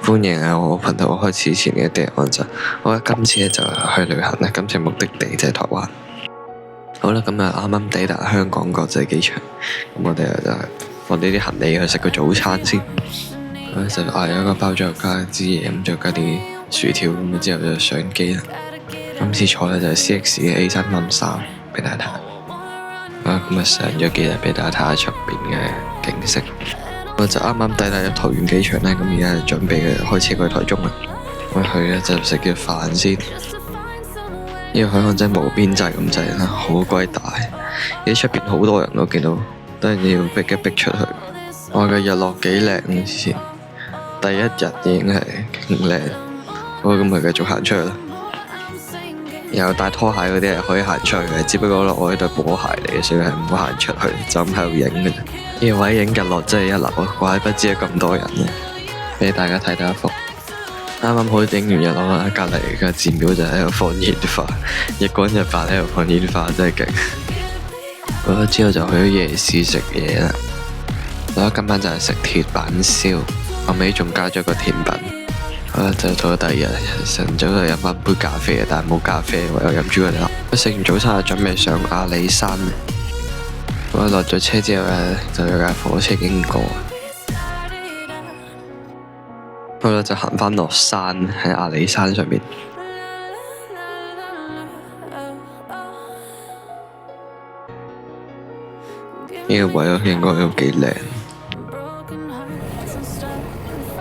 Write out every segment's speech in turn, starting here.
歡迎啊！我頻道開始前嘅第一個就，我今次咧就去旅行啦。今次目的地就係台灣。好啦，咁啊啱啱抵達香港國際機場，咁我哋就放呢啲行李去食個早餐先。就嗌咗個包醬加支嘢，咁再加啲薯條，咁之後就上機啦。今次坐咧就係 CX 嘅 A353，俾大家睇。咁啊上咗機啦，俾大家睇下出邊嘅景色。我就啱啱抵達咗桃園機場咧，咁而家就準備開車去台中啦。我去咧就食嘅飯先。呢個香港真係無邊際咁滯啦，好鬼大。而出邊好多人，我見到都係要逼一逼出去。我嘅日落幾靚，之前第一日已經係勁靚。好，咁咪繼續行出去啦。有帶拖鞋嗰啲係可以行出去嘅，只不過我呢對波鞋嚟嘅，所以係唔好行出去，就咁喺度影嘅啫。呢個位影日落真係一流啊！怪不知有咁多人嘅，俾大家睇第一幅。啱啱好影完日落啦，隔離嘅寺廟就喺度放煙花，日光日白喺度放煙花，真係勁。嗰之後就去咗夜市食嘢啦。我今晚就係食鐵板燒，後尾仲加咗個甜品。就到咗第二日，晨早就飲翻杯咖啡，但係冇咖啡，唯有飲朱古力。食完早餐就準備上阿里山。我落咗車之後咧，就有架火車經過。好啦，就行翻落山喺阿里山上面。呢個位應該都幾靚。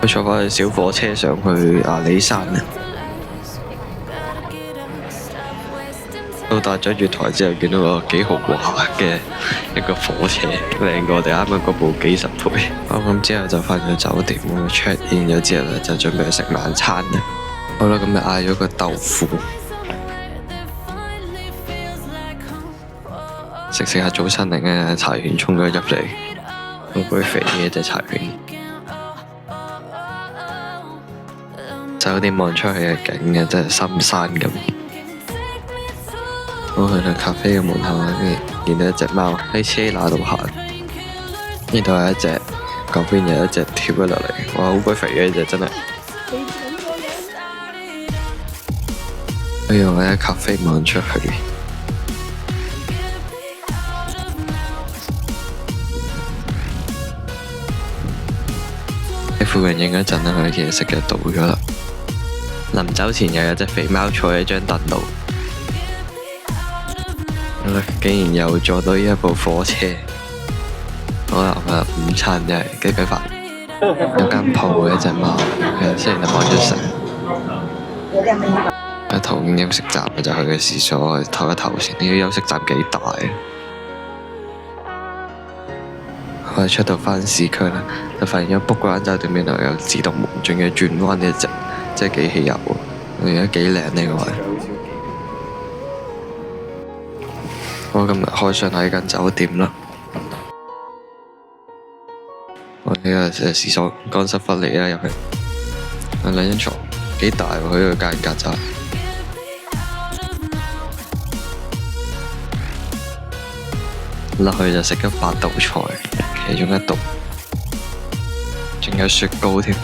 我坐翻去小火車上去阿里山啊！到達咗月台之後，見到個幾豪華嘅一個火車，靚過我哋啱啱嗰部幾十倍。咁之後就翻咗酒店，check in 咗之後咧，就準備去食晚餐啦。好啦，咁就嗌咗個豆腐，食下早餐，突然間柴犬衝咗入嚟，好鬼肥嘅一隻柴犬。酒店望出去嘅景嘅真係深山咁。我去到咖啡嘅門口，見到一隻貓喺車罅度行。呢度係一隻，嗰邊有一隻跳咗落嚟，哇！好鬼肥嘅呢隻真係。我喺咖啡望出去。喺附近影咗陣啦，佢其實食嘅到咗啦。臨走前又有隻肥貓坐喺張凳度，竟然又坐到呢一部火車。好啦，午餐就係雞腿飯，有間鋪嘅一隻貓，雖然就冇咗食。途經休息站就去個廁所唞一唞先。呢個休息站幾大啊！我哋出到返市區啦，就發現咗 book 嗰間酒店邊度有自動門，仲要轉彎呢隻，真係幾稀有喎！我而家幾靚呢個位。我今日開上喺間酒店啦。我呢個廁所乾濕分離啦，入去。兩張床幾大喎，佢呢個間曱甴。落去就食咗8道菜，其中一道仲有雪糕添。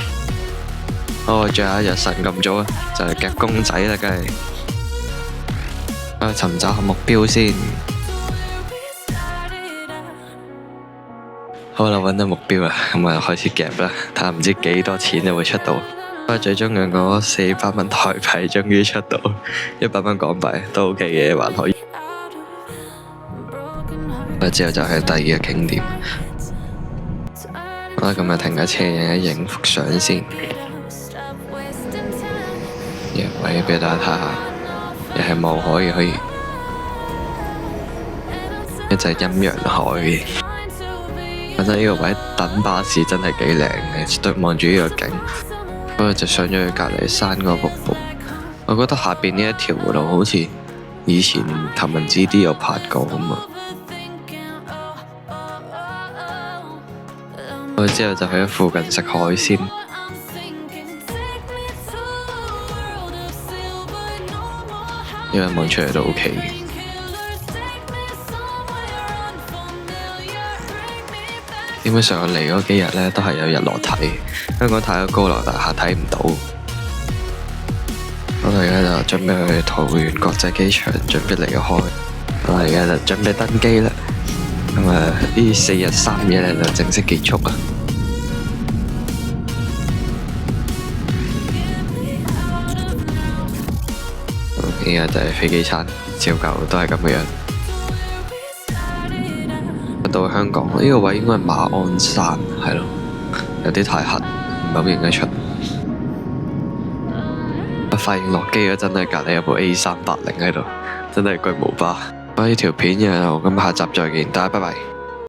最後一日晨咁早啊，就係夾公仔啦，梗係。尋找下目標先。好啦，揾到目標啦，咁啊開始夾啦，睇下唔知幾多錢就會出到。最終用嗰400蚊台幣終於出到100蚊港幣，都 OK 嘅，還可以。之後就係第二個景點。好啦，咁啊停架車影幅相先。位俾大家睇下，又係望海嘅，可以一隻陰陽海嘅。覺得呢個位等巴士真係幾靚嘅，對望住呢個景。不過就上咗去隔離山嗰個瀑布。我覺得下邊呢一條路好似以前頭文字 D 有拍過咁啊。我之後就去咗附近食海鮮。因為望出嚟都 OK 嘅。點本上我嚟嗰幾日呢，都係有日落睇，香港太多高樓大廈睇唔到。我哋而家就準備去桃園國際機場，準備離開。我哋而家就準備登機啦。咁呢4日3夜咧就正式結束啦。而家就係飛機餐，照舊都係咁嘅樣。到香港呢個位應該係馬鞍山，係咯，有啲太黑，唔係好認得出。我發現落機嗰陣咧，隔離有部 A380喺度，真係巨無霸。呢條片就咁，下集再見，大家拜拜。